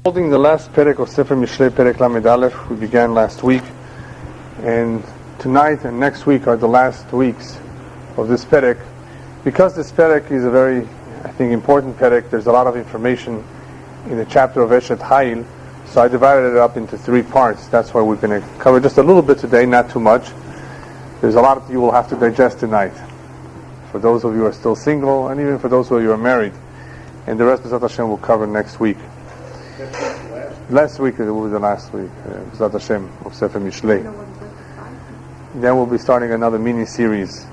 Holding the last perek of Sefer Mishlei, perek Lamed Aleph, we began last week, and tonight and next week are the last weeks of this perek. Because this perek is a very, I think, important perek, there's a lot of information in the chapter of Eshet Hayil, so I divided it up into 3 parts. That's why we're going to cover just a little bit today, not too much. There's a lot you will have to digest tonight, for those of you who are still single, and even for those of you who are married. And the rest, B'ezrat Hashem, we'll cover next week. Last week it will be the last week, B'ezrat Hashem, of Sefer Mishlei. Then we'll be starting another mini-series,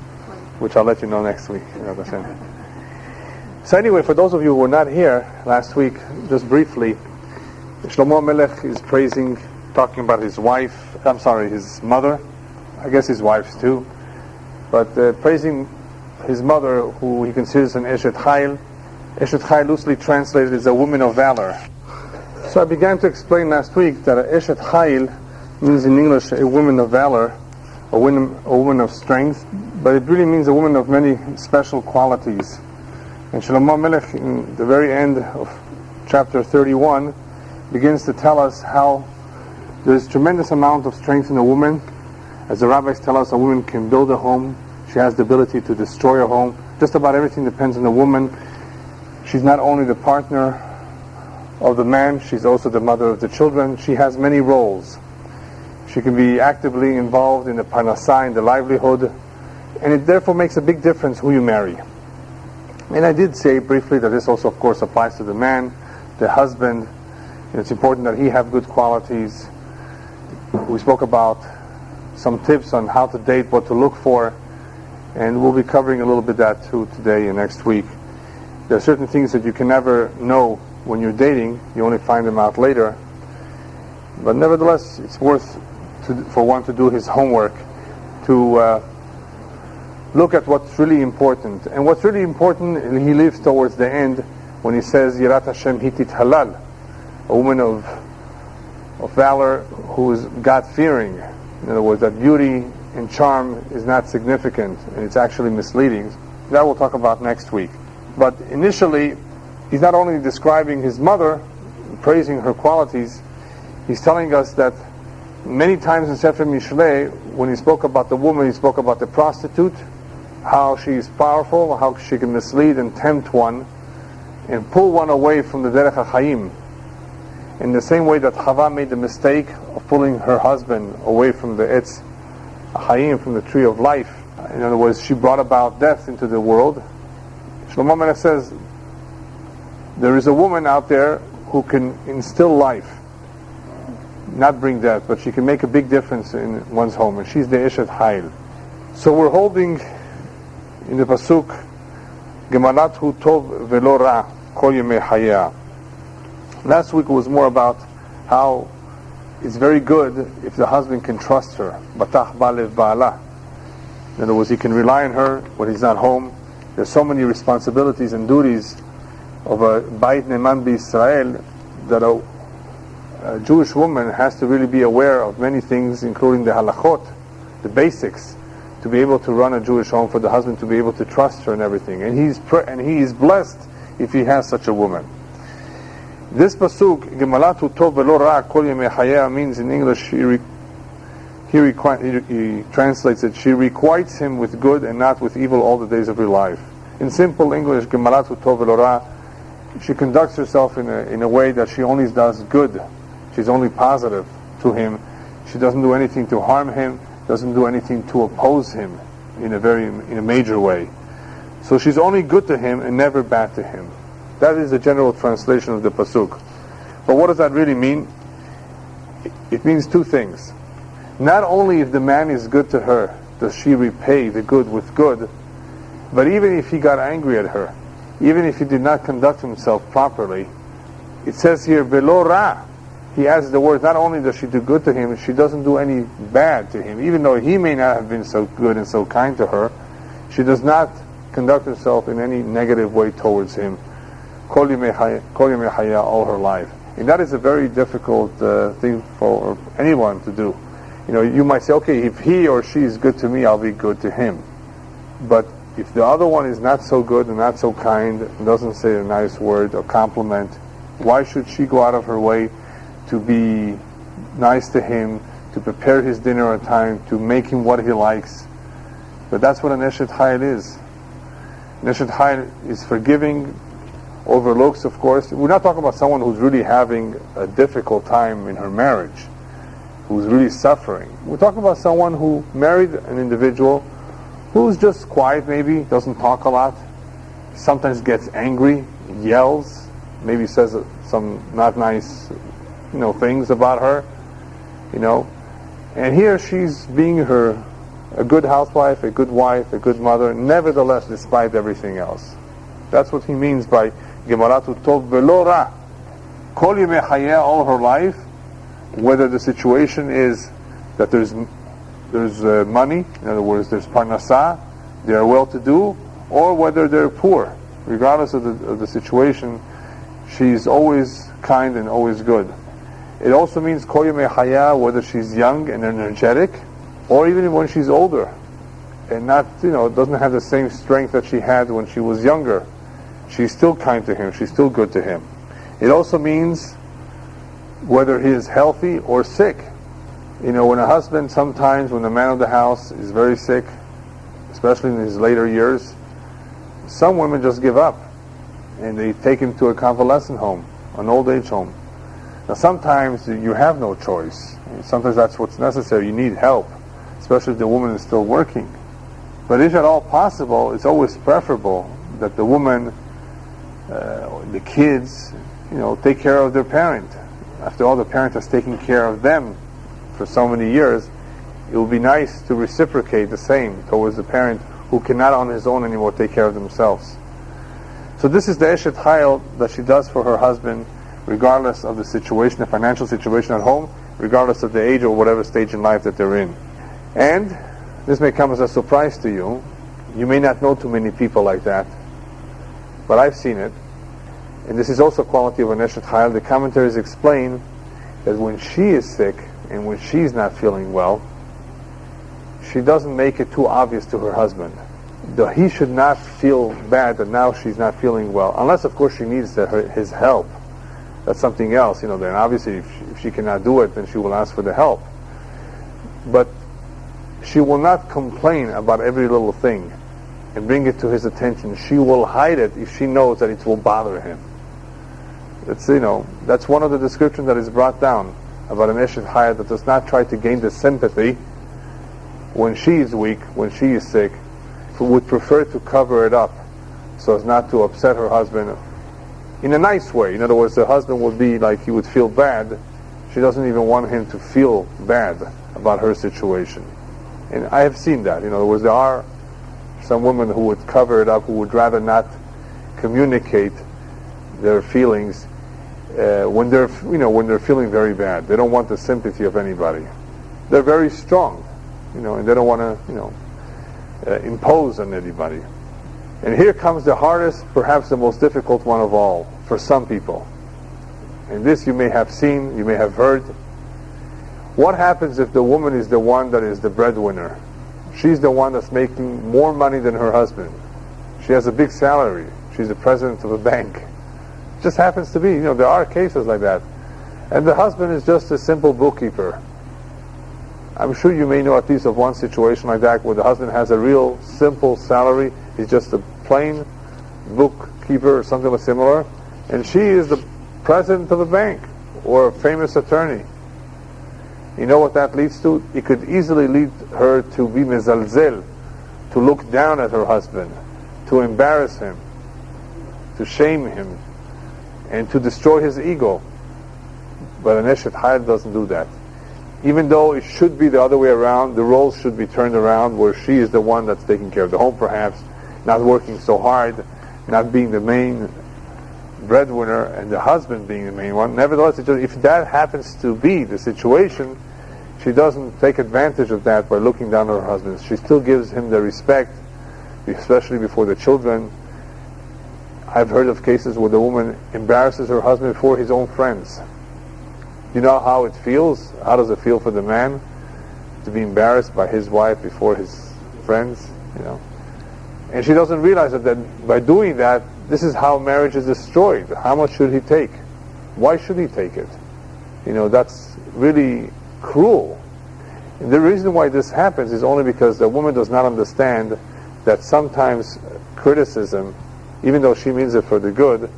which I'll let you know next week, B'ezrat Hashem. So anyway, for those of you who were not here last week, just briefly, Shlomo Melech is talking about his mother, I guess his wives too, but praising his mother, who he considers an Eshet Hayil. Eshet Hayil, loosely translated, is a woman of valor. So I began to explain last week that Eshet Hayil means in English a woman of valor, a woman of strength, but it really means a woman of many special qualities. And Shlomo Melech, in the very end of chapter 31, begins to tell us how there's tremendous amount of strength in a woman. As the rabbis tell us, a woman can build a home. She has the ability to destroy a home. Just about everything depends on the woman. She's not only the partner of the man, she's also the mother of the children. She has many roles. She can be actively involved in the parnassah, in the livelihood, and it therefore makes a big difference who you marry. And I did say briefly that this also, of course, applies to the man, the husband. It's important that he have good qualities. We spoke about some tips on how to date, what to look for, and we'll be covering a little bit that too today and next week. There are certain things that you can never know when you're dating. You only find them out later. But nevertheless, it's worth for one to do his homework, to look at what's really important. And what's really important, he leaves towards the end when he says, Yirat Hashem hitit halal, a woman of valor who is God-fearing. In other words, that beauty and charm is not significant, and it's actually misleading. That we'll talk about next week. But initially, he's not only describing his mother, praising her qualities, he's telling us that many times in Sefer Mishlei, when he spoke about the woman, he spoke about the prostitute, how she is powerful, how she can mislead and tempt one, and pull one away from the Derech HaChaim. In the same way that Chava made the mistake of pulling her husband away from the Etz HaChaim, from the tree of life. In other words, she brought about death into the world. Shlomo Melech says, there is a woman out there who can instill life, not bring death, but she can make a big difference in one's home, and she's the Eshet Hayil. So we're holding in the pasuk, Gemalat hu tov velo ra kol yemei hayah. Last week was more about how it's very good if the husband can trust her. Batach ba'alev ba'ala. In other words, he can rely on her when he's not home. There's so many responsibilities and duties of a Beit Neman B'Yisrael that a Jewish woman has to really be aware of many things, including the halachot, the basics, to be able to run a Jewish home, for the husband to be able to trust her and everything. And he is blessed if he has such a woman. This pasuk, Gemalatu tov velo ra kol yemei hayah, means in English, he translates it, she requites him with good and not with evil all the days of her life. In simple English, Gemalatu tov velo ra, she conducts herself in a way that she only does good. She's only positive to him. She doesn't do anything to harm him, doesn't do anything to oppose him in a major way. So she's only good to him and never bad to him. That is the general translation of the pasuk. But what does that really mean? It means 2 things. Not only if the man is good to her, does she repay the good with good, but even if he got angry at her, even if he did not conduct himself properly, it says here, velo ra. He adds the word, not only does she do good to him, she doesn't do any bad to him. Even though he may not have been so good and so kind to her, she does not conduct herself in any negative way towards him. Kol yemei hayah, all her life. And that is a very difficult thing for anyone to do. You might say, okay, if he or she is good to me, I'll be good to him. But if the other one is not so good and not so kind, and doesn't say a nice word or compliment, Why should she go out of her way to be nice to him, to prepare his dinner on time, to make him what he likes? But that's what an Eshet Chayil is. An Eshet Chayil is forgiving, overlooks, of course. We're not talking about someone who's really having a difficult time in her marriage, who's really suffering. We're talking about someone who married an individual who's just quiet, maybe, doesn't talk a lot, sometimes gets angry, yells, maybe says some not nice, things about her, And here she's being a good housewife, a good wife, a good mother, nevertheless, despite everything else. That's what he means by Gemaratu Tov Velo Ra. Kol Yemei Hayeh, all her life, whether the situation is that there's money, in other words, there's parnasah, they are well-to-do, or whether they're poor. Regardless of the situation, she's always kind and always good. It also means Kol Yemei Hayeh, whether she's young and energetic, or even when she's older, and not, doesn't have the same strength that she had when she was younger. She's still kind to him, she's still good to him. It also means whether he is healthy or sick. When a husband, sometimes when the man of the house is very sick, especially in his later years, some women just give up and they take him to a convalescent home, an old age home. Now sometimes you have no choice. Sometimes that's what's necessary. You need help, especially if the woman is still working. But if at all possible, it's always preferable that the woman, the kids, take care of their parent. After all, the parent has taken care of them for so many years. It would be nice to reciprocate the same towards the parent who cannot on his own anymore take care of themselves. So this is the Eshet Chayil that she does for her husband, regardless of the situation, the financial situation at home, regardless of the age or whatever stage in life that they're in. And this may come as a surprise to you. You may not know too many people like that, but I've seen it. And this is also a quality of an Eshet Chayil. The commentaries explain that when she is sick and when she's not feeling well, she doesn't make it too obvious to her husband. He should not feel bad that now she's not feeling well, unless of course she needs his help. That's something else, then obviously if she cannot do it, then she will ask for the help. But she will not complain about every little thing and bring it to his attention. She will hide it if she knows that it will bother him. That's one of the descriptions that is brought down about an Eshet Chayil that does not try to gain the sympathy when she is weak, when she is sick, who would prefer to cover it up so as not to upset her husband in a nice way. In other words, the husband would be like, he would feel bad. She doesn't even want him to feel bad about her situation. And I have seen that. In other words, there are some women who would cover it up, who would rather not communicate their feelings when they're feeling very bad. They don't want the sympathy of anybody. They're very strong, and they don't want to, impose on anybody. And here comes the hardest, perhaps the most difficult one of all, for some people. And this you may have seen, you may have heard. What happens if the woman is the one that is the breadwinner? She's the one that's making more money than her husband. She has a big salary. She's the president of a bank. It just happens to be, there are cases like that. And the husband is just a simple bookkeeper. I'm sure you may know at least of one situation like that where the husband has a real simple salary. He's just a plain bookkeeper or something similar. And she is the president of a bank or a famous attorney. You know what that leads to? It could easily lead her to be mezalzel, to look down at her husband, to embarrass him, to shame him, and to destroy his ego. But an Eshet Chayil doesn't do that. Even though it should be the other way around, the roles should be turned around where she is the one that's taking care of the home perhaps, not working so hard, not being the main breadwinner and the husband being the main one. Nevertheless, if that happens to be the situation, she doesn't take advantage of that by looking down on her husband. She still gives him the respect, especially before the children. I've heard of cases where the woman embarrasses her husband before his own friends. You know how it feels? How does it feel for the man to be embarrassed by his wife before his friends? And she doesn't realize that by doing that, this is how marriage is destroyed. How much should he take? Why should he take it? That's really cruel. And the reason why this happens is only because the woman does not understand that sometimes criticism, even though she means it for the good,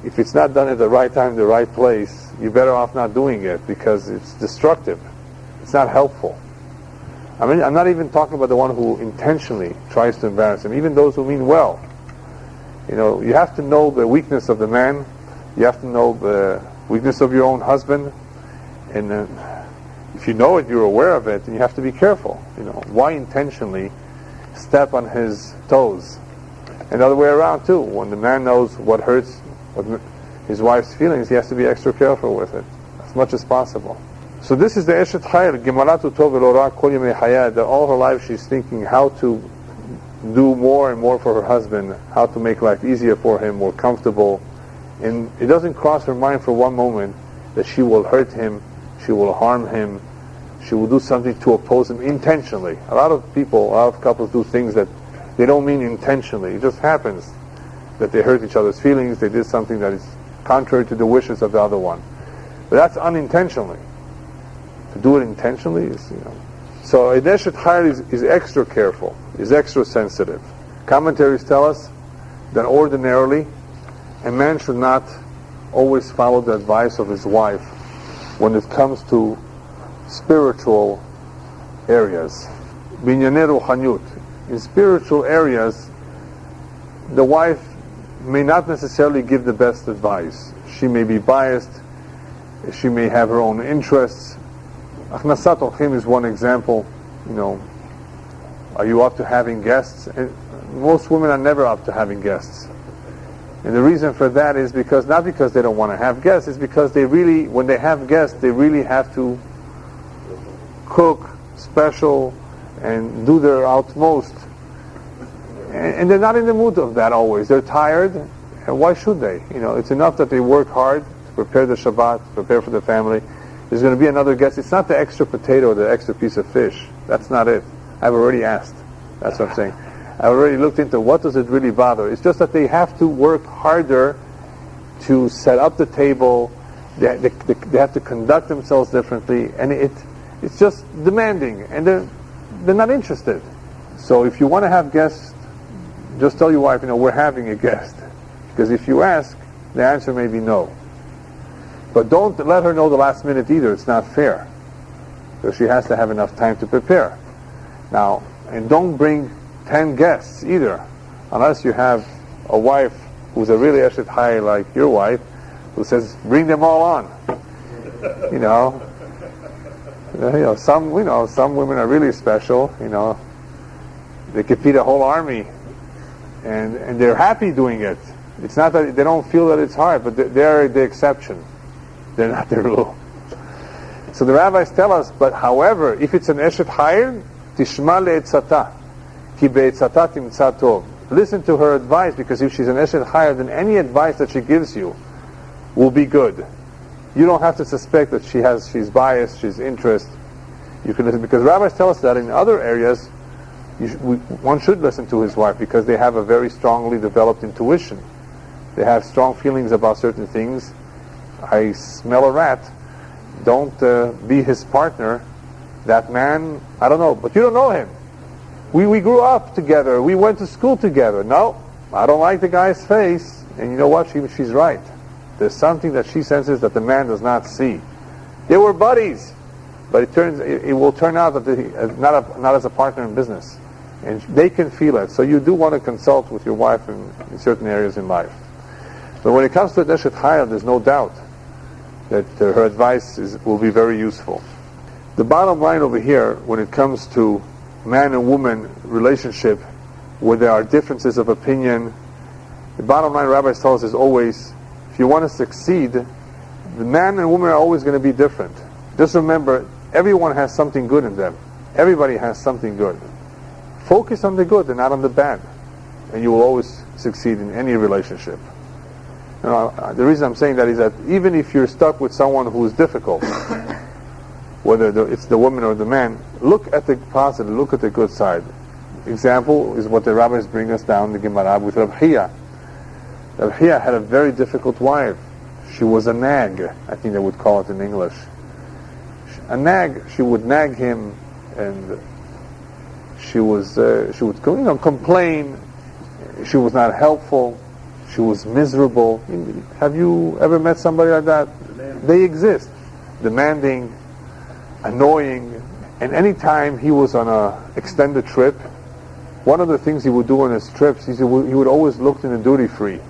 if it's not done at the right time, the right place, you're better off not doing it because it's destructive. It's not helpful. I mean, I'm not even talking about the one who intentionally tries to embarrass him, even those who mean well. You have to know the weakness of the man. You have to know the weakness of your own husband. And if you know it, you're aware of it, and you have to be careful. Why intentionally step on his toes? And the other way around too. When the man knows what hurts his wife's feelings, he has to be extra careful with it, as much as possible. So this is the Eshet Chayil, Gemalatu Tov Elora Kol Yemei Hayah, that all her life she's thinking how to do more and more for her husband, how to make life easier for him, more comfortable. And it doesn't cross her mind for one moment that she will hurt him, she will harm him, she will do something to oppose him intentionally. A lot of couples do things that they don't mean intentionally. It just happens that they hurt each other's feelings, they did something that is contrary to the wishes of the other one. But that's unintentionally. To do it intentionally is, So a Eshet Chayil is extra careful, is extra sensitive. Commentaries tell us that ordinarily a man should not always follow the advice of his wife when it comes to spiritual areas. Binyanei ruchaniut. In spiritual areas, the wife may not necessarily give the best advice. She may be biased, she may have her own interests. Achnasat orchim is one example. Are you up to having guests? And most women are never up to having guests. And the reason for that is not because they don't want to have guests, it's because when they have guests, they really have to cook special and do their utmost. And they're not in the mood of that always. They're tired, and why should they? It's enough that they work hard to prepare the Shabbat, prepare for the family. There's going to be another guest. It's not the extra potato or the extra piece of fish. That's not it. I've already asked. That's what I'm saying. I've already looked into what does it really bother. It's just that they have to work harder to set up the table. They have to conduct themselves differently, and it's just demanding, and they're not interested. So if you want to have guests, just tell your wife, we're having a guest. Because if you ask, the answer may be no. But don't let her know the last minute either. It's not fair. So she has to have enough time to prepare. Now, and don't bring 10 guests either, unless you have a wife who's a really Eshet Chayil like your wife, who says, bring them all on. Some women are really special. They could feed a whole army, and they're happy doing it. It's not that they don't feel that it's hard, but they're the exception. They're not the rule. So the rabbis tell us, but however, if it's an Eshet Chayil, tishma le'etzata, ki be'etzata timtza tov. Listen to her advice, because if she's an Eshet Chayil, then any advice that she gives you will be good. You don't have to suspect that she's biased, she's interested. You can listen, because rabbis tell us that in other areas, one should listen to his wife, because they have a very strongly developed intuition. They have strong feelings about certain things. I smell a rat. Don't be his partner. That man, I don't know, but you don't know him. We grew up together. We went to school together. No, I don't like the guy's face. And you know what? She's right. There's something that she senses that the man does not see. They were buddies, but it will turn out that not as a partner in business, and they can feel it. So you do want to consult with your wife in certain areas in life. But when it comes to Eshet Chayil, there's no doubt that her advice will be very useful. The bottom line over here, when it comes to man and woman relationship, where there are differences of opinion, the bottom line, rabbis tell us, is always, if you want to succeed, the man and woman are always going to be different. Just remember, everyone has something good in them. Everybody has something good. Focus on the good and not on the bad, and you will always succeed in any relationship. The reason I'm saying that is that even if you're stuck with someone who is difficult, whether it's the woman or the man, look at the positive, look at the good side. Example is what the rabbis bring us down the Gemara with Rab Chiya. Rab Chiya had a very difficult wife. She was a nag, I think they would call it in English. A nag, she would nag him, and she would complain. She was not helpful. She was miserable. Have you ever met somebody like that? They exist. Demanding, annoying, and anytime he was on an extended trip, one of the things he would do on his trips, he would always look in the duty-free.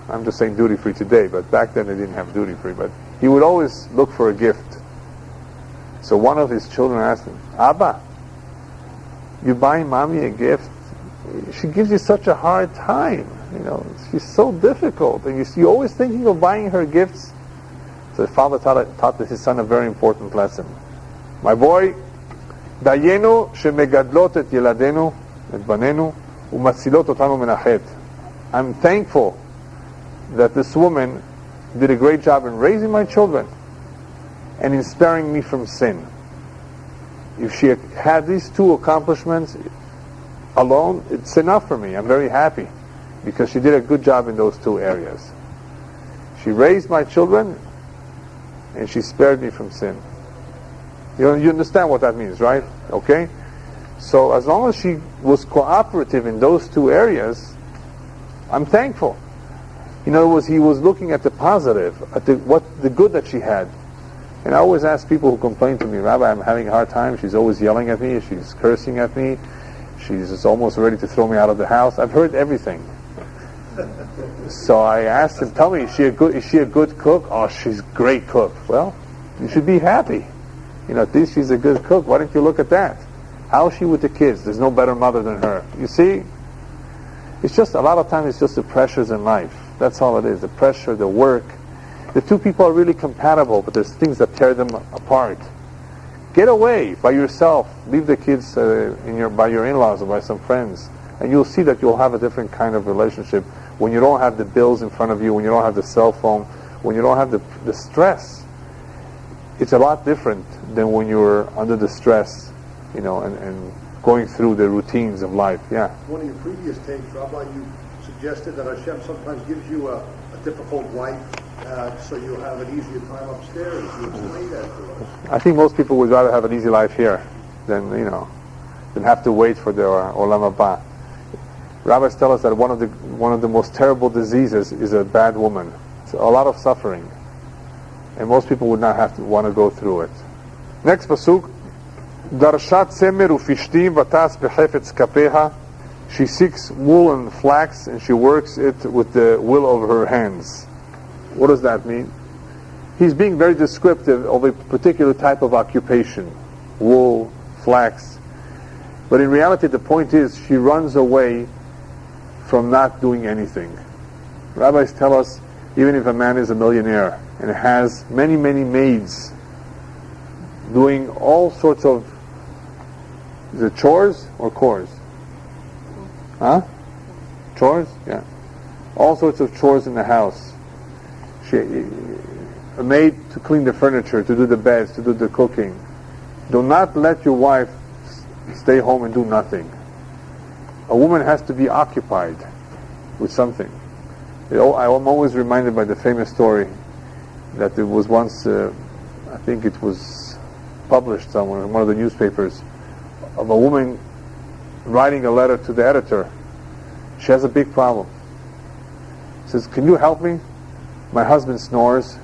I'm just saying duty-free today, but back then they didn't have duty-free. But he would always look for a gift. So one of his children asked him, Abba, you buying mommy a gift? She gives you such a hard time. She's so difficult. And you're always thinking of buying her gifts. So the father taught his son a very important lesson. My boy, dayenu shemegadlot et yeladenu et banenu umatsilot otanu min hachet. I'm thankful that this woman did a great job in raising my children and in sparing me from sin. If she had these two accomplishments alone, it's enough for me. I'm very happy because she did a good job in those two areas. She raised my children and she spared me from sin. You understand what that means, right? Okay? So as long as she was cooperative in those two areas, I'm thankful. In other words, he was looking at the positive, at the good that she had. And I always ask people who complain to me, Rabbi, I'm having a hard time. She's always yelling at me. She's cursing at me. She's almost ready to throw me out of the house. I've heard everything. So I asked him, tell me, is she a good cook? Oh, she's a great cook. Well, you should be happy. At least she's a good cook. Why don't you look at that? How is she with the kids? There's no better mother than her. You see, it's just, a lot of times it's just the pressures in life. That's all it is. The pressure, the work. The two people are really compatible, but there's things that tear them apart. Get away by yourself. Leave the kids by your in-laws or by some friends. And you'll see that you'll have a different kind of relationship when you don't have the bills in front of you, when you don't have the cell phone, when you don't have the stress. It's a lot different than when you're under the stress, and going through the routines of life. Yeah. One of your previous tapes, Rabbi, you suggested that Hashem sometimes gives you a difficult life, so you'll have an easier time upstairs. You explain that to us. I think most people would rather have an easy life here than have to wait for their olam haba. Rabbis tell us that one of the most terrible diseases is a bad woman. It's a lot of suffering, and most people would not have to want to go through it. Next pasuk, Darshat semer ufishtim vatas behefetz kapeha. She seeks wool and flax, and she works it with the will of her hands. What does that mean? He's being very descriptive of a particular type of occupation, wool, flax. But in reality, the point is, she runs away from not doing anything. Rabbis tell us, even if a man is a millionaire and has many, many maids doing all sorts of, is it chores or chores? Huh? Chores? Yeah. All sorts of chores in the house. A maid to clean the furniture, to do the beds, to do the cooking. Do not let your wife stay home and do nothing. A woman has to be occupied with something. I'm always reminded by the famous story that there was once, I think it was published somewhere in one of the newspapers, of a woman writing a letter to the editor. She has a big problem. She says, can you help me? My husband snores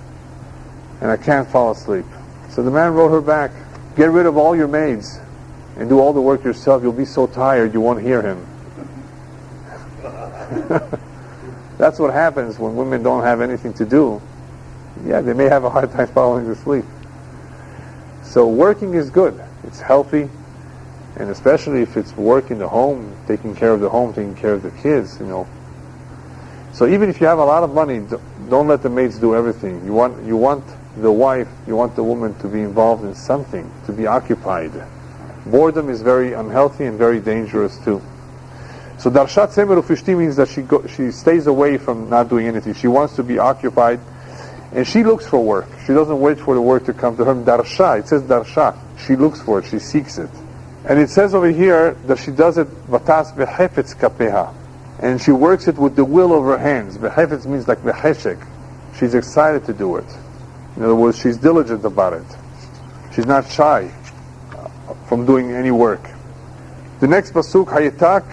and I can't fall asleep. So the man wrote her back, get rid of all your maids and do all the work yourself. You'll be so tired you won't hear him. That's what happens when women don't have anything to do. Yeah, they may have a hard time falling asleep. So working is good. It's healthy. And especially if it's work in the home, taking care of the home, taking care of the kids, So even if you have a lot of money, don't let the maids do everything. You want the wife, you want the woman to be involved in something, to be occupied. Boredom is very unhealthy and very dangerous too. So Darshat Semer Ufishti means that she stays away from not doing anything. She wants to be occupied, and she looks for work. She doesn't wait for the work to come to her. Darsha, it says Darsha. She looks for it, she seeks it. And it says over here that she does it Vatas behefetz kapeha. And she works it with the will of her hands. Behefetz means like beheshek. she's excited to do it. In other words, she's diligent about it. She's not shy from doing any work. The next pasuk, Hayitak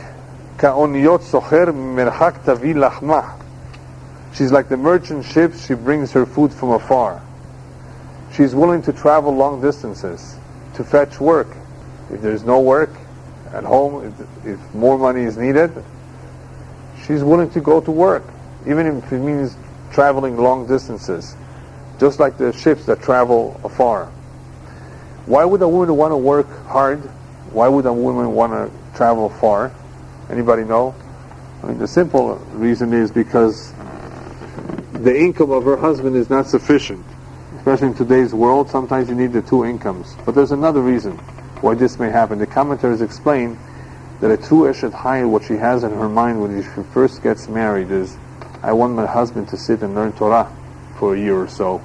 ka'oniyot socher merhak tavi lachmah. She's like the merchant ships, she brings her food from afar. She's willing to travel long distances to fetch work. If there's no work at home, if more money is needed, she's willing to go to work, even if it means traveling long distances, just like the ships that travel afar. Why would a woman want to work hard? Why would a woman want to travel far? Anybody know? I mean, the simple reason is because the income of her husband is not sufficient. Especially in today's world, sometimes you need the two incomes. But there's another reason why this may happen. The commentators explain that a true Eshet Chayil, what she has in her mind when she first gets married is, I want my husband to sit and learn Torah for a year or so,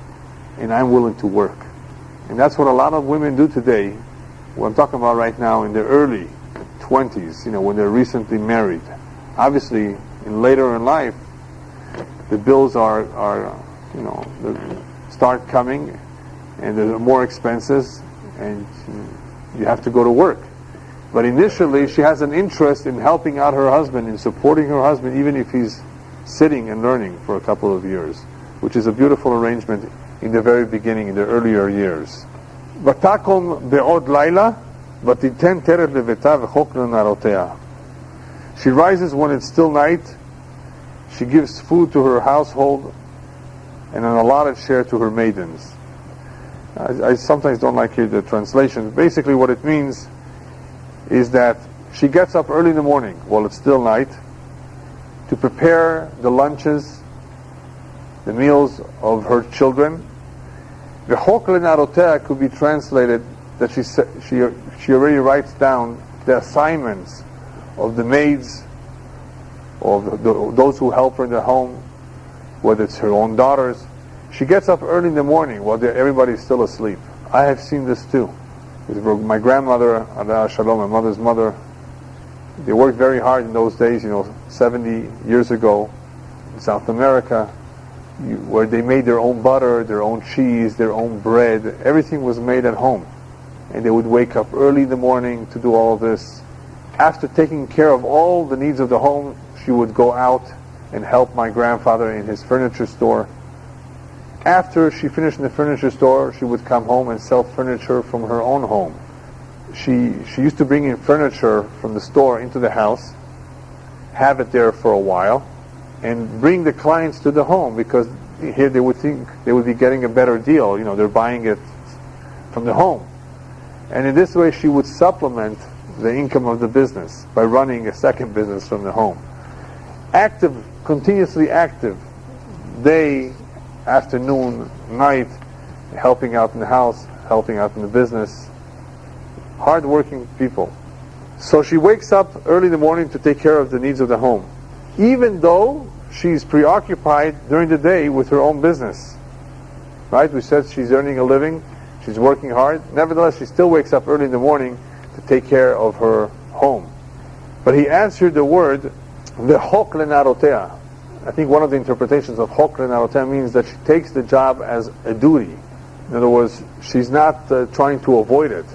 and I'm willing to work. And that's what a lot of women do today. What I'm talking about right now in their early 20s, when they're recently married. Obviously, later in life, the bills are start coming, and there are more expenses, and you have to go to work. But initially, she has an interest in helping out her husband, in supporting her husband, even if he's sitting and learning for a couple of years, which is a beautiful arrangement in the very beginning, in the earlier years. Vatakom be'od laila, vatiten teret leveta v'chok lenarotea. She rises when it's still night. She gives food to her household and an allotted share to her maidens. I sometimes don't like hear the translation. Basically what it means is that she gets up early in the morning while it's still night to prepare the lunches, the meals of her children. The V'chok lenarotea could be translated that she already writes down the assignments of the maids, of those who help her in the home, whether it's her own daughters. She gets up early in the morning while everybody's still asleep. I have seen this too. My grandmother, Asha, my mother's mother, they worked very hard in those days, 70 years ago in South America, where they made their own butter, their own cheese, their own bread. Everything was made at home. And they would wake up early in the morning to do all of this. After taking care of all the needs of the home, she would go out and help my grandfather in his furniture store. After she finished in the furniture store, she would come home and sell furniture from her own home. She used to bring in furniture from the store into the house, have it there for a while, and bring the clients to the home, because here they would think they would be getting a better deal. They're buying it from the home. And in this way, she would supplement the income of the business by running a second business from the home. Active, continuously active, day, afternoon, night, helping out in the house, helping out in the business. Hard-working people. So she wakes up early in the morning to take care of the needs of the home, even though she's preoccupied during the day with her own business. Right? We said she's earning a living, she's working hard. Nevertheless, she still wakes up early in the morning to take care of her home. But he answered the word, v'chok lenarotea. I think one of the interpretations of chok lenarotea means that she takes the job as a duty. In other words, she's not trying to avoid it.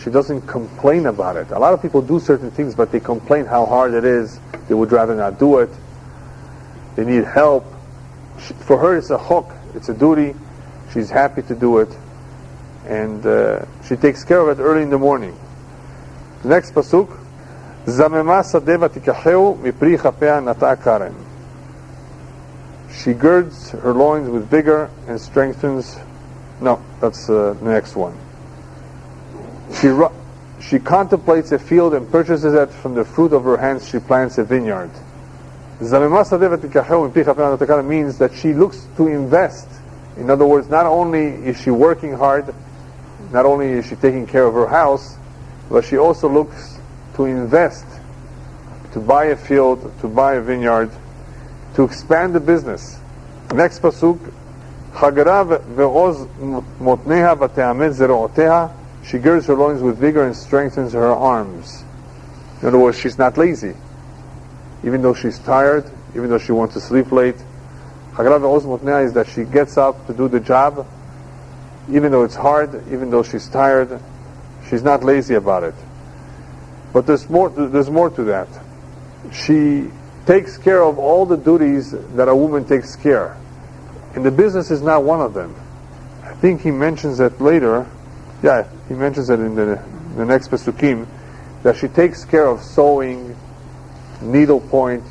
She doesn't complain about it. A lot of people do certain things, but they complain how hard it is. They would rather not do it. They need help. For her, it's a chok. It's a duty. She's happy to do it. And she takes care of it early in the morning. The next pasuk, Zamema sadeh vatikacheu mipri chapea nata karen. She girds her loins with vigor and strengthens. No, that's the next one. She contemplates a field and purchases it. From the fruit of her hands she plants a vineyard. Zamema sadeh vatikacheu mipri chapea nata karen means that she looks to invest. In other words, not only is she working hard, not only is she taking care of her house, but she also looks to invest, to buy a field, to buy a vineyard, to expand the business. Next pasuk, Chagara ve'oz motneha v'te'amet zero'oteha. She girds her loins with vigor and strengthens her arms. In other words, she's not lazy. Even though she's tired, even though she wants to sleep late, Hagra ve'oz motnea is that she gets up to do the job, even though it's hard, even though she's tired. She's not lazy about it. But there's more to that. She takes care of all the duties that a woman takes care. And the business is not one of them. I think he mentions it later. Yeah, he mentions it in the next Pesukim, that she takes care of sewing, needlepoint.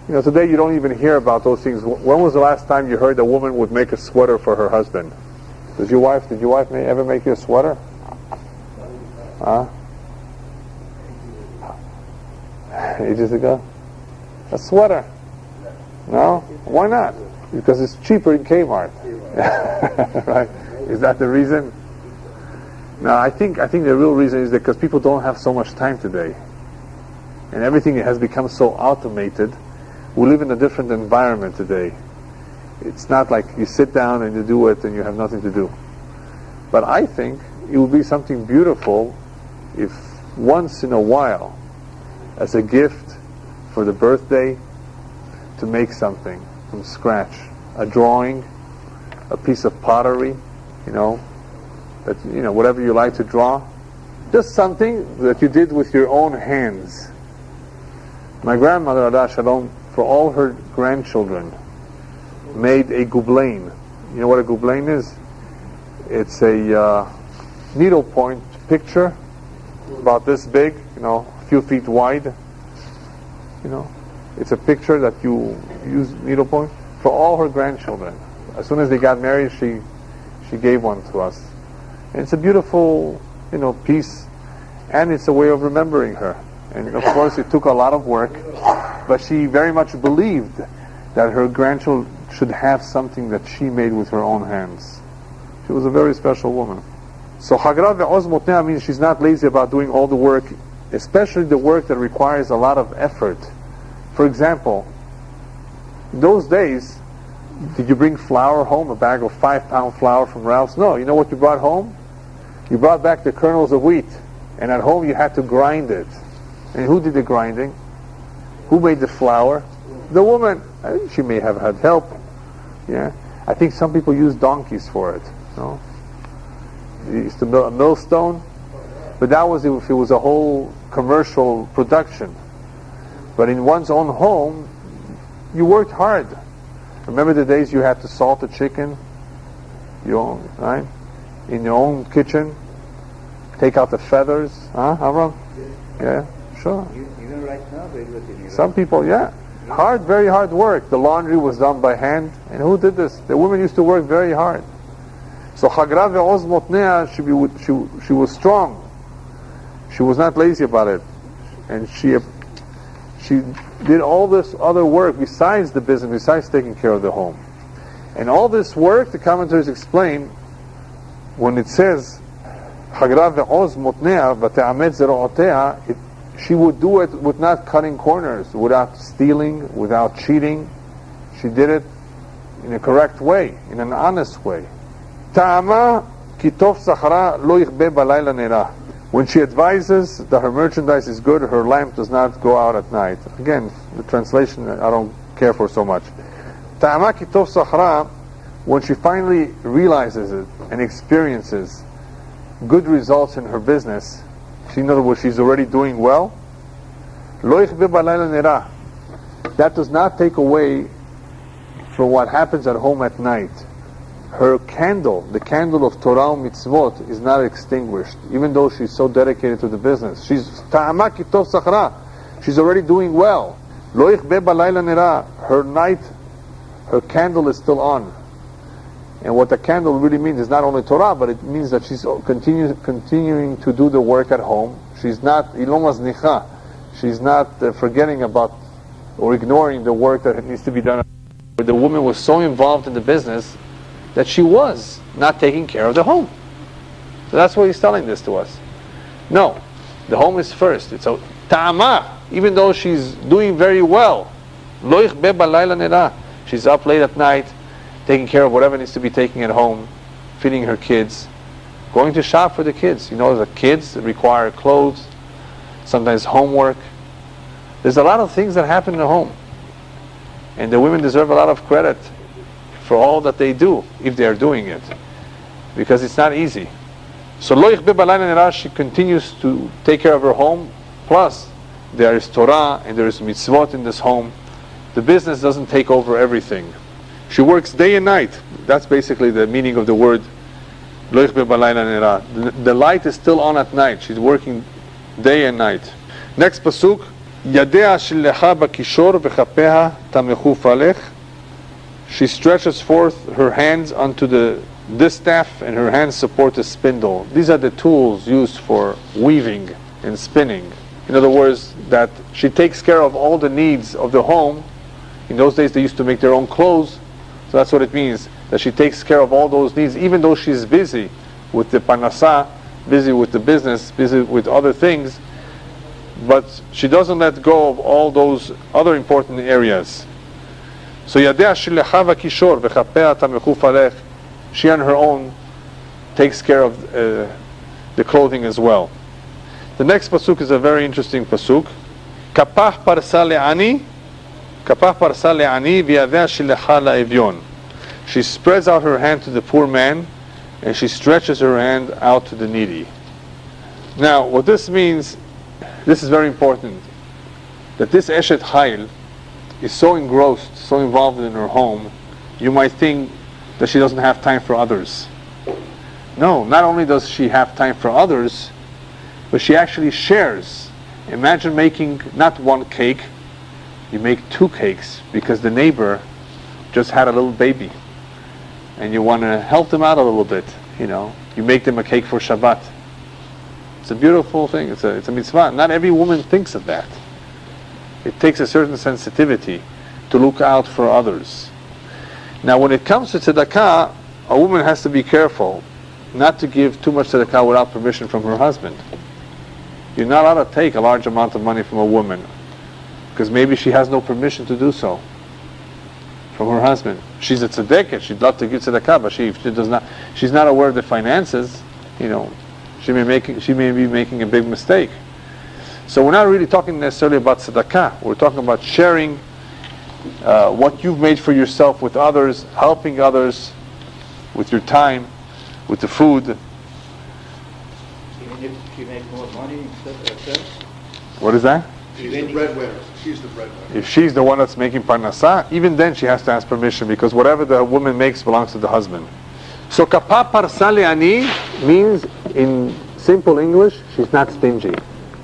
You know, today you don't even hear about those things. When was the last time you heard a woman would make a sweater for her husband? Did your wife ever make you a sweater? Huh? Ages ago? A sweater? No? Why not? Because it's cheaper in Kmart. Right? Is that the reason? No, I think the real reason is that because people don't have so much time today. And everything has become so automated. We live in a different environment today. It's not like you sit down and you do it and you have nothing to do. But I think it would be something beautiful if once in a while, as a gift for the birthday, to make something from scratch. A drawing, a piece of pottery, whatever you like to draw. Just something that you did with your own hands. My grandmother, Asha, for all her grandchildren, made a gublain. You know what a gublain is? It's a needlepoint picture, about this big, a few feet wide. It's a picture that you use needlepoint for all her grandchildren. As soon as they got married, she gave one to us. And it's a beautiful, piece, and it's a way of remembering her. And of course, it took a lot of work, but she very much believed that her grandchildren should have something that she made with her own hands. She was a very special woman. So Hagra ve'oz motnea means she's not lazy about doing all the work, especially the work that requires a lot of effort. For example, in those days, did you bring flour home, a bag of 5-pound flour from Ralph's? No. You know what you brought home? You brought back the kernels of wheat. And at home you had to grind it. And who did the grinding? Who made the flour? The woman. She may have had help. Yeah. I think some people use donkeys for it. No? They used to mill a millstone. But that was if it was a whole commercial production. But in one's own home, you worked hard. Remember the days you had to salt the chicken? Right? In your own kitchen? Take out the feathers? Huh, Avram? Yeah, sure. Even right now, they do it in Europe. Some people, yeah. Very hard work. The laundry was done by hand. And who did this? The women used to work very hard. So Hagra ve'oz motnea, she was strong. She was not lazy about it. And she did all this other work besides the business, besides taking care of the home. And all this work, the commentators explain, when it says Hagra ve'oz motnea v'te'amet zero'otea, she would do it with not cutting corners, without stealing, without cheating. She did it in a correct way, in an honest way. Ta'ama kitov sachara lo yichbe balayla nera. When she advises that her merchandise is good, her lamp does not go out at night. Again, the translation I don't care for so much. Ta'ama kitov sachara, when she finally realizes it and experiences good results in her business, in other words, she's already doing well, lo yichbe balayla nera. That does not take away from what happens at home at night. Her candle, the candle of Torah and mitzvot, is not extinguished, even though she's so dedicated to the business. She's ta'ama kitov sachra. She's already doing well. Lo yichbe balayla nera. Her candle is still on. And what the candle really means is not only Torah, but it means that she's continuing to do the work at home. She's not ilom aznicha. She's not forgetting about or ignoring the work that needs to be done. The woman was so involved in the business that she was not taking care of the home. So that's why he's telling this to us. No, the home is first. It's a ta'ama, even though she's doing very well. Lo yichbe balayla nera. She's up late at night, taking care of whatever needs to be taken at home, feeding her kids, going to shop for the kids. The kids require clothes, sometimes homework. There's a lot of things that happen in the home. And the women deserve a lot of credit for all that they do, if they are doing it, because it's not easy. So lo yichbe balayla nera, she continues to take care of her home, plus there is Torah and there is mitzvot in this home. The business doesn't take over everything. She works day and night. That's basically the meaning of the word lo yichbe balayla nera. The light is still on at night. She's working day and night. Next pasuk, Yadea shillecha bakishor v'chapeha tamechu falech. She stretches forth her hands onto the distaff, and her hands support the spindle. These are the tools used for weaving and spinning. In other words, that she takes care of all the needs of the home. In those days they used to make their own clothes, so that's what it means, that she takes care of all those needs, even though she's busy with the parnasah, busy with the business, busy with other things, but she doesn't let go of all those other important areas. So Yadea shillecha v'kishor v'chapea tamechu falech. She on her own takes care of the clothing as well. The next pasuk is a very interesting pasuk. Kapah parsa le'ani, kapah parsa le'ani v'yadea shillecha la'evyon. She spreads out her hand to the poor man, and she stretches her hand out to the needy. Now, what this means, this is very important, that this Eshet Chayil is so engrossed, so involved in her home, you might think that she doesn't have time for others. No, not only does she have time for others, but she actually shares. Imagine making not one cake, you make 2 cakes because the neighbor just had a little baby and you want to help them out a little bit. You make them a cake for Shabbat. It's a beautiful thing. It's a mitzvah. Not every woman thinks of that. It takes a certain sensitivity to look out for others. Now, when it comes to tzedakah, a woman has to be careful not to give too much tzedakah without permission from her husband. You're not allowed to take a large amount of money from a woman because maybe she has no permission to do so from her husband. She's a tzedekah. She'd love to give tzedakah, but she does not. She's not aware of the finances. She may be making a big mistake. So we're not really talking necessarily about tzedakah. We're talking about sharing what you've made for yourself with others, helping others with your time, with the food. Even if she makes more money instead of herself? What is that? She's the breadwinner. She's the breadwinner. If she's the one that's making parnasah, even then she has to ask permission, because whatever the woman makes belongs to the husband. So kapah parsa le'ani means, in simple English, she's not stingy.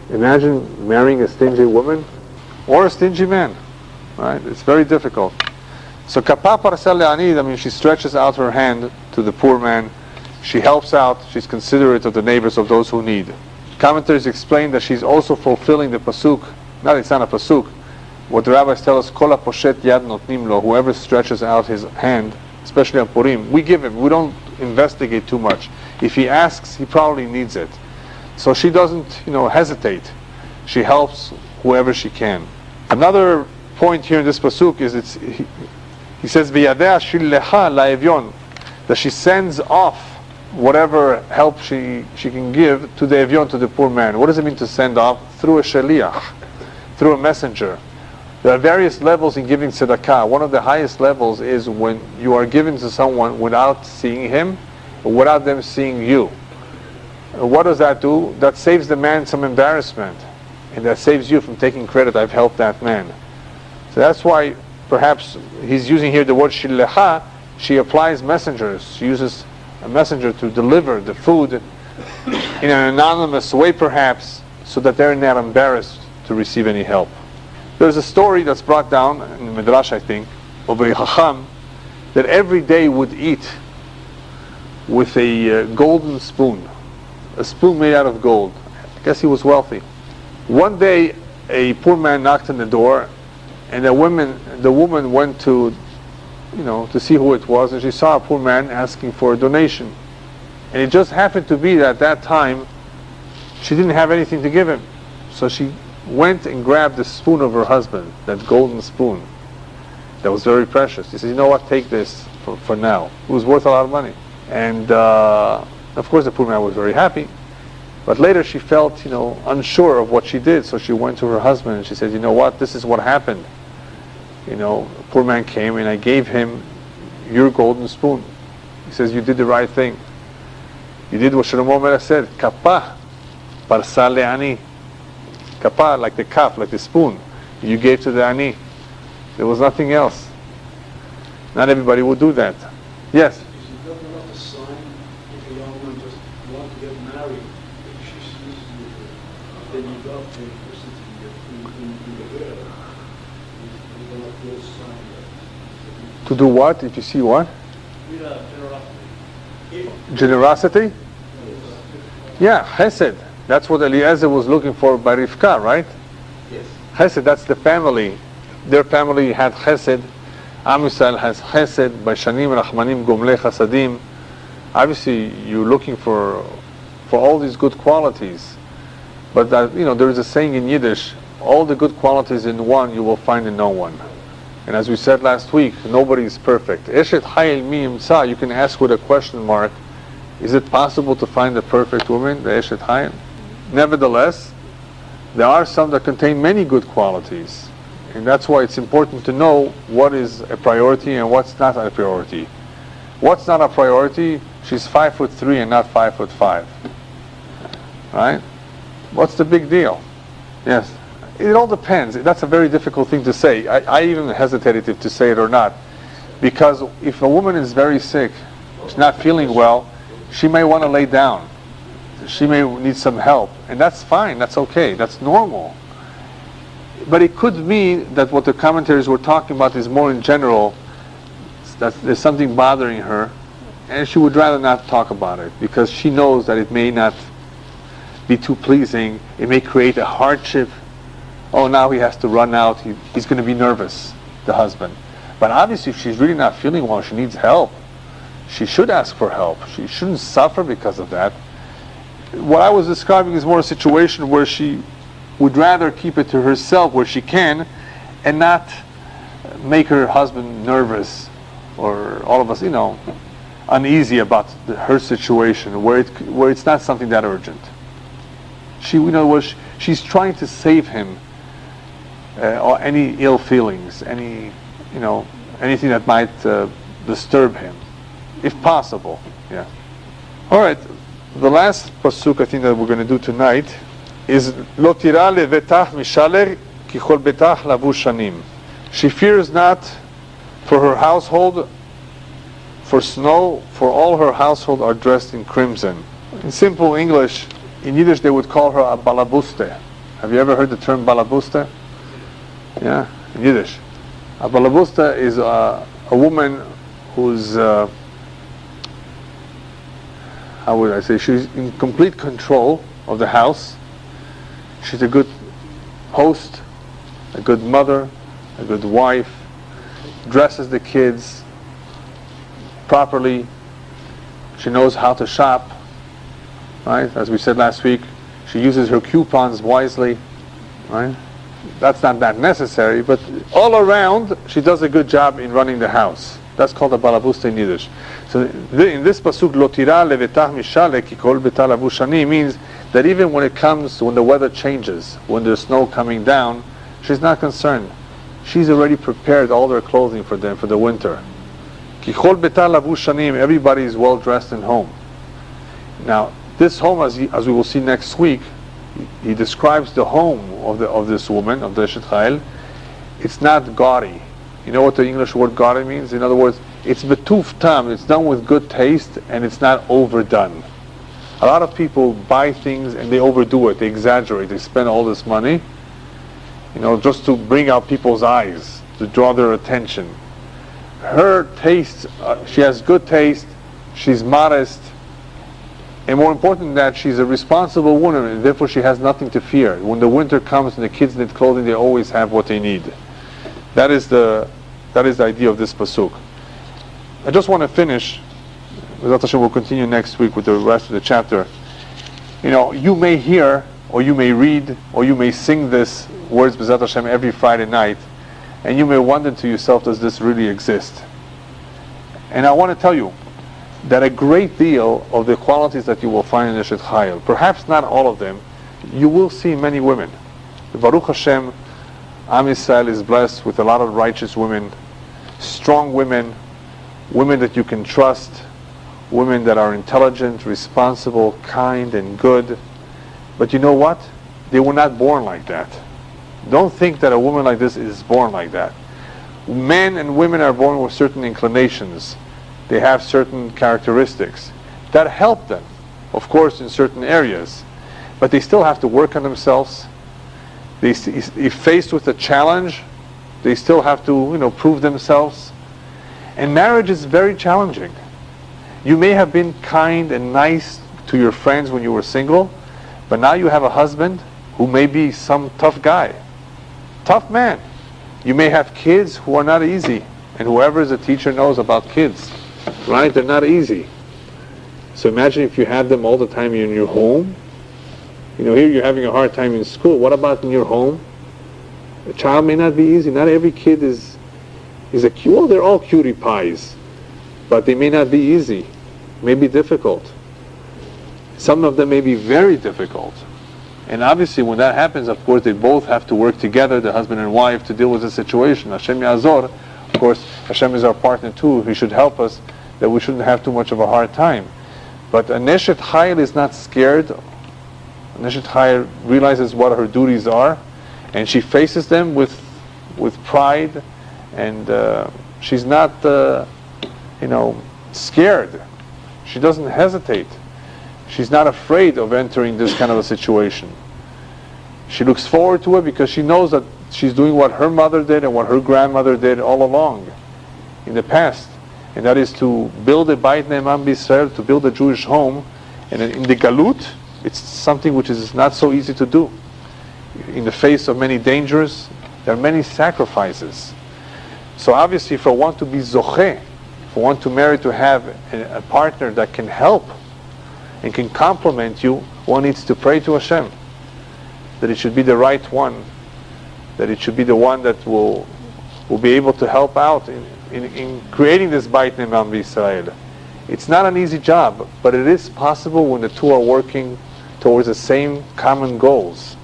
Imagine marrying a stingy woman or a stingy man. Right? It's very difficult. So kapah parsa le'ani, means she stretches out her hand to the poor man. She helps out. She's considerate of the neighbors, of those who need. Commentators explain that she's also fulfilling the pasuk. It's not a pasuk. What the rabbis tell us, kol poshet yad notnim lo. Whoever stretches out his hand, especially on Purim, we give him. We don't investigate too much. If he asks, he probably needs it. So she doesn't, hesitate. She helps whoever she can. Another point here in this pasuk is he says v'yadea shillecha la'evyon, that she sends off whatever help she can give to the evyon, to the poor man. What does it mean to send off? Through a shaliach, through a messenger. There are various levels in giving tzedakah. One of the highest levels is when you are giving to someone without seeing him, or without them seeing you. What does that do? That saves the man some embarrassment, and that saves you from taking credit. I've helped that man. So that's why perhaps he's using here the word shillecha. She applies messengers. She uses a messenger to deliver the food in an anonymous way, perhaps, so that they're not embarrassed to receive any help. There's a story that's brought down in the Midrash, I think, of a Chacham that every day would eat with a golden spoon, a spoon made out of gold. I guess he was wealthy. One day, a poor man knocked on the door, and the woman went to see who it was, and she saw a poor man asking for a donation. And it just happened to be that at that time, she didn't have anything to give him. So she went and grabbed the spoon of her husband, that golden spoon that was very precious. He said, take this for now. It was worth a lot of money. And of course the poor man was very happy. But later she felt, unsure of what she did. So she went to her husband and she said, this is what happened. A poor man came and I gave him, your golden spoon. He says, you did the right thing. You did what Shlomo Melech said, kapah, parsa le'ani. Kapah, like the cup, like the spoon. You gave to the ani. There was nothing else. Not everybody would do that. Yes? Is it not enough a sign if a young woman just wants to get married, if she sees then you got the person in the world, is not a close sign that To do what? If you see what? Generosity? Yeah, chesed. That's what Eliezer was looking for by Rivka, right? yes. Chesed, that's the family. Their family had chesed. Am Yisrael has chesed, by shanim rachmanim gomlei chasadim. Obviously, you're looking for all these good qualities. But that, there is a saying in Yiddish, all the good qualities in one you will find in no one. And as we said last week, nobody is perfect. Eshet hayil mi imtza, you can ask with a question mark, is it possible to find the perfect woman, the Eshet hayil? Nevertheless, there are some that contain many good qualities. And that's why it's important to know what is a priority and what's not a priority. What's not a priority? She's 5'3" and not 5'5". Right? What's the big deal? Yes. It all depends. That's a very difficult thing to say. I even hesitated to say it or not. Because if a woman is very sick, she's not feeling well, she may want to lay down. She may need some help. And that's fine. That's okay. That's normal. But it could mean that what the commentaries were talking about is more in general, that there's something bothering her, and she would rather not talk about it because she knows that it may not be too pleasing. It may create a hardship. Oh, now he has to run out. He's going to be nervous, the husband. But obviously, if she's really not feeling well, she needs help. She should ask for help. She shouldn't suffer because of that. What I was describing is more a situation where she would rather keep it to herself where she can and not make her husband nervous or all of us, uneasy about her situation where it's not something that urgent. She's trying to save him or any ill feelings, anything that might disturb him, if possible. Yeah. All right. The last pasuk I think that we're going to do tonight is Lo tira levetach mishaler ki chol betach lavu shanim. She fears not for her household, for snow, for all her household are dressed in crimson. In simple English, in Yiddish they would call her a balabuste. Have you ever heard the term balabuste? Yeah, in Yiddish. A balabuste is a woman who's, how would I say, she's in complete control of the house. She's a good host, a good mother, a good wife, dresses the kids properly. She knows how to shop, right? As we said last week, she uses her coupons wisely, right? That's not that necessary, but all around, she does a good job in running the house. That's called a balabusta in Yiddish. So in this pasuk, Lo tira levetach mishale ki kol betah lavu shani, means that even when the weather changes, when there's snow coming down, she's not concerned. She's already prepared all their clothing for them for the winter. Ki kol betah lavu shanim, everybody is well dressed in home. Now, this home, as we will see next week, he describes the home of this woman, of the Eshet Chayil. It's not gaudy. You know what the English word gaudy means? In other words, it's betuv tam. It's done with good taste, and it's not overdone. A lot of people buy things and they overdo it. They exaggerate. They spend all this money, just to bring out people's eyes, to draw their attention. Her taste, she has good taste. She's modest. And more important than that, she's a responsible woman, and therefore she has nothing to fear. When the winter comes and the kids need clothing, they always have what they need. That is the idea of this pasuk. I just want to finish. B'ezrat Hashem, we'll continue next week with the rest of the chapter. You may hear, or you may read, or you may sing this words B'ezrat Hashem every Friday night, and you may wonder to yourself, does this really exist? And I want to tell you that a great deal of the qualities that you will find in Eshet Chayil, perhaps not all of them, you will see many women. Baruch Hashem, Am Yisrael is blessed with a lot of righteous women, strong women, women that you can trust, women that are intelligent, responsible, kind, and good. But you know what? They were not born like that. Don't think that a woman like this is born like that. Men and women are born with certain inclinations. They have certain characteristics that help them, of course, in certain areas. But they still have to work on themselves. If faced with a challenge, they still have to, prove themselves. And marriage is very challenging. You may have been kind and nice to your friends when you were single, but now you have a husband who may be some tough guy, tough man. You may have kids who are not easy, and whoever is a teacher knows about kids, right? They're not easy. So imagine if you have them all the time in your home. Here you're having a hard time in school. What about in your home? A child may not be easy. Not every kid is a cute. Well, they're all cutie pies, but they may not be easy. May be difficult. Some of them may be very difficult. And obviously when that happens, of course, they both have to work together, the husband and wife, to deal with the situation. Hashem Yazor, of course, Hashem is our partner too. He should help us, that we shouldn't have too much of a hard time. But a Neshet Chayil is not scared. A Neshet Chayil realizes what her duties are, and she faces them with pride, and she's not, scared. She doesn't hesitate. She's not afraid of entering this kind of a situation. She looks forward to it because she knows that she's doing what her mother did and what her grandmother did all along in the past. And that is to build a Beit Ne'eman B'Yisrael, to build a Jewish home. And in the Galut, it's something which is not so easy to do. In the face of many dangers, there are many sacrifices. So obviously, if I want to be Zocheh, if I want to marry, to have a partner that can help and can complement you, one needs to pray to Hashem that it should be the right one, that it should be the one that will be able to help out in creating this Beit Ne'eman B'Yisrael. It's not an easy job, but it is possible when the two are working towards the same common goals.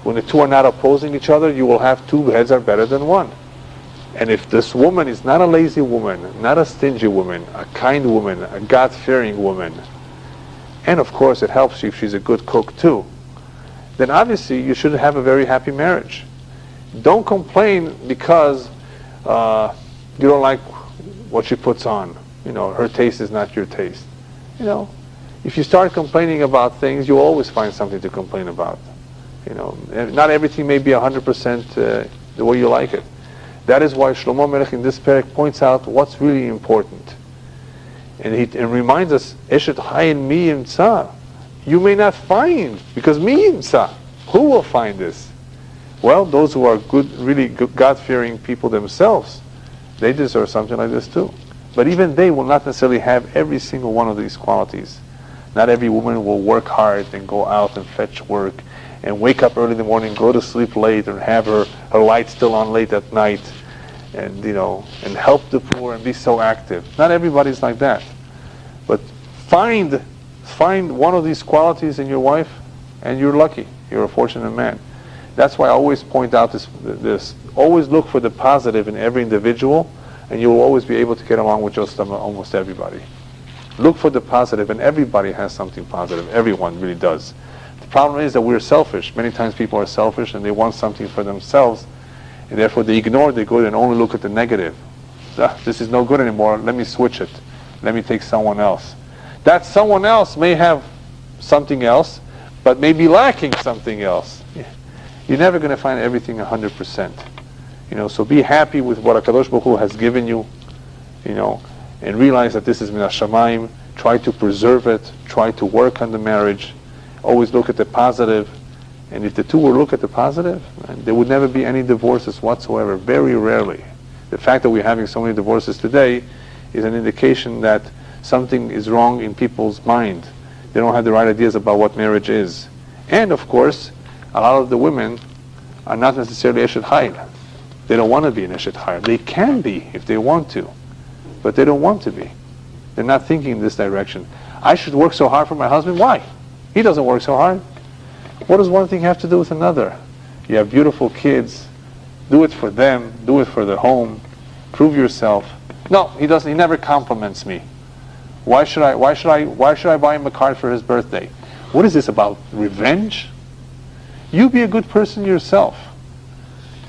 When the two are not opposing each other, you will have two heads are better than one. And if this woman is not a lazy woman, not a stingy woman, a kind woman, a God-fearing woman, and of course it helps you if she's a good cook too, then obviously you should have a very happy marriage. Don't complain because you don't like what she puts on. Her taste is not your taste. If you start complaining about things, you always find something to complain about. Not everything may be 100% the way you like it. That is why Shlomo Melech in this parak points out what's really important. And he reminds us, Eshet Chayil mi yimtza. You may not find, because mi yimtza. Who will find this? Well, those who are good, really good, God-fearing people themselves, they deserve something like this too. But even they will not necessarily have every single one of these qualities. Not every woman will work hard and go out and fetch work and wake up early in the morning, go to sleep late, and have her light still on late at night, and and help the poor and be so active. Not everybody's like that. But find one of these qualities in your wife, and you're lucky. You're a fortunate man. That's why I always point out this. Always look for the positive in every individual, and you will always be able to get along with just almost everybody. Look for the positive, and everybody has something positive. Everyone really does. The problem is that we're selfish. Many times people are selfish, and they want something for themselves, and therefore they ignore the good and only look at the negative. This is no good anymore. Let me switch it. Let me take someone else. That someone else may have something else, but may be lacking something else. You're never going to find everything 100%. So be happy with what HaKadosh Baruch Hu has given you, and realize that this is min hashamayim. Try to preserve it. Try to work on the marriage. Always look at the positive. And if the two will look at the positive, there would never be any divorces whatsoever, very rarely. The fact that we're having so many divorces today is an indication that something is wrong in people's mind. They don't have the right ideas about what marriage is. And of course, a lot of the women are not necessarily Eshet Chayil. They don't want to be an Eshet Chayil. They can be if they want to, but they don't want to be. They're not thinking in this direction. I should work so hard for my husband. Why? He doesn't work so hard. What does one thing have to do with another? You have beautiful kids. Do it for them. Do it for the home. Prove yourself. No, he doesn't. He never compliments me. Why should I buy him a card for his birthday? What is this about? Revenge? You be a good person yourself.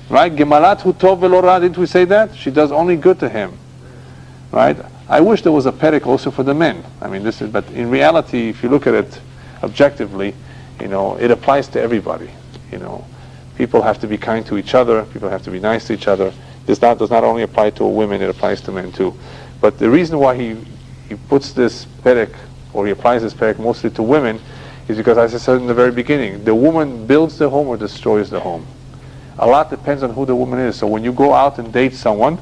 Right? Gemalat hu tov velo ra, didn't we say that? She does only good to him. Right? I wish there was a perek also for the men. I mean, but in reality, if you look at it objectively, it applies to everybody. People have to be kind to each other. People have to be nice to each other. This does not only apply to women; it applies to men too. But the reason why he puts this perek, or he applies this perek mostly to women, is because, as I said in the very beginning, the woman builds the home or destroys the home. A lot depends on who the woman is. So when you go out and date someone,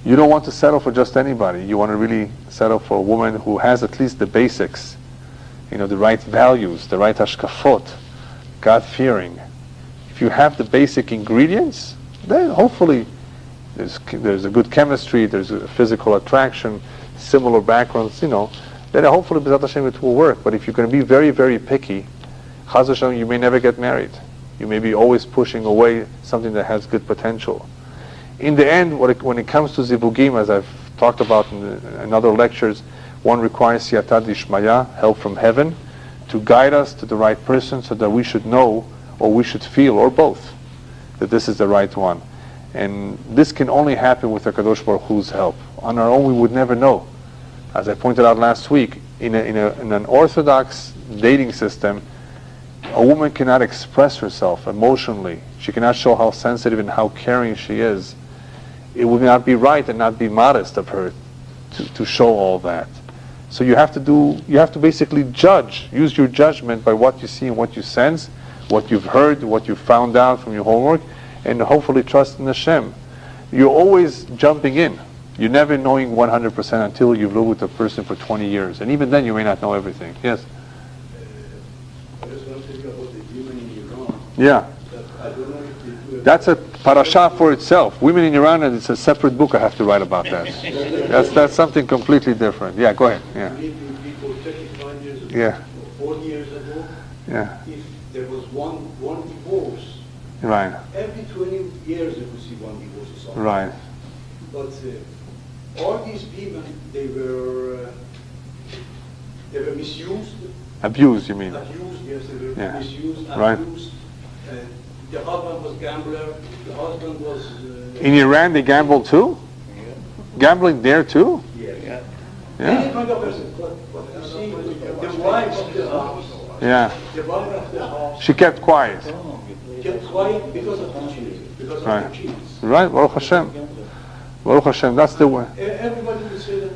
you don't want to settle for just anybody. You want to really settle for a woman who has at least the basics, the right values, the right hashkafot, God-fearing. If you have the basic ingredients, then hopefully there's a good chemistry, there's a physical attraction, similar backgrounds, then hopefully B'ezrat Hashem it will work. But if you're going to be very, very picky, Chaz Hashem, you may never get married. You may be always pushing away something that has good potential. In the end, when it comes to zivugim, as I've talked about in other lectures, one requires siyata d'ishmaya, help from heaven, to guide us to the right person so that we should know, or we should feel, or both, that this is the right one. And this can only happen with the Kadosh Baruch Hu's help. On our own, we would never know. As I pointed out last week, in an orthodox dating system, a woman cannot express herself emotionally. She cannot show how sensitive and how caring she is. It would not be right and not be modest of her to show all that. So you have to basically judge, use your judgment by what you see and what you sense, what you've heard, what you found out from your homework, and hopefully trust in Hashem. You're always jumping in. You're never knowing 100% until you've lived with a person for 20 years. And even then you may not know everything. Yes? I just want to tell you about the women in Iran. Yeah. I don't know if they do it. That's a parasha for itself. Women in Iran, and it's a separate book I have to write about that. That's something completely different. Yeah, go ahead. Yeah. People 35 years ago, Yeah. or 40 years ago, Yeah. if there was one divorce, Right. every 20 years they would see one divorce or something. Right. But all these women, they were misused. Abuse, you mean? Abused, yes, they were Yeah. misused, Right. abused. The husband was gambler. The husband was. In Iran, they gamble too? Gambling there too? Yes. Yeah. Any Yeah. kind of person. But you see, the wife of the house. Yeah. The wife of the house She kept quiet. kept quiet because of the children, because Right. of the kids. Right? Baruch Hashem. Baruch Hashem. That's the way. Everybody will say that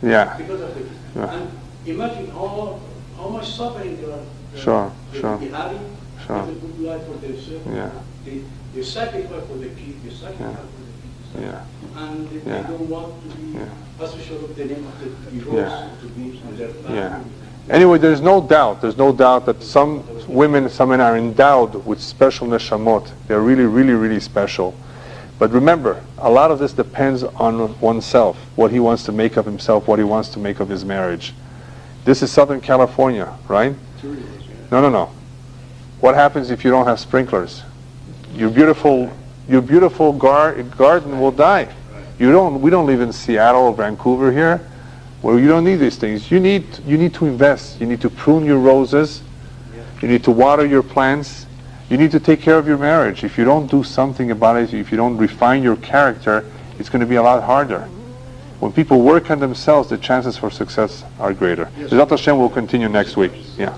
Yeah. because of it. Yeah. And imagine how much suffering they are. Sure, they sure. will be having. Sure. They good life for themselves. Yeah. They sacrifice for the kids. They sacrifice for the kids. Yeah. And they Yeah. don't want to be associated with the name of the divorce Yeah. to be in their family. Yeah. Anyway, there's no doubt that some women, some men are endowed with special neshamot. They're really, really, really special. But remember, a lot of this depends on oneself, what he wants to make of himself, what he wants to make of his marriage. This is Southern California, right? No. What happens if you don't have sprinklers? Your beautiful garden will die. We don't live in Seattle or Vancouver here, where you don't need these things. You need to invest. You need to prune your roses. You need to water your plants. You need to take care of your marriage. If you don't do something about it, if you don't refine your character, it's going to be a lot harder. When people work on themselves, the chances for success are greater. B'ezrat Hashem will continue next week. Yeah.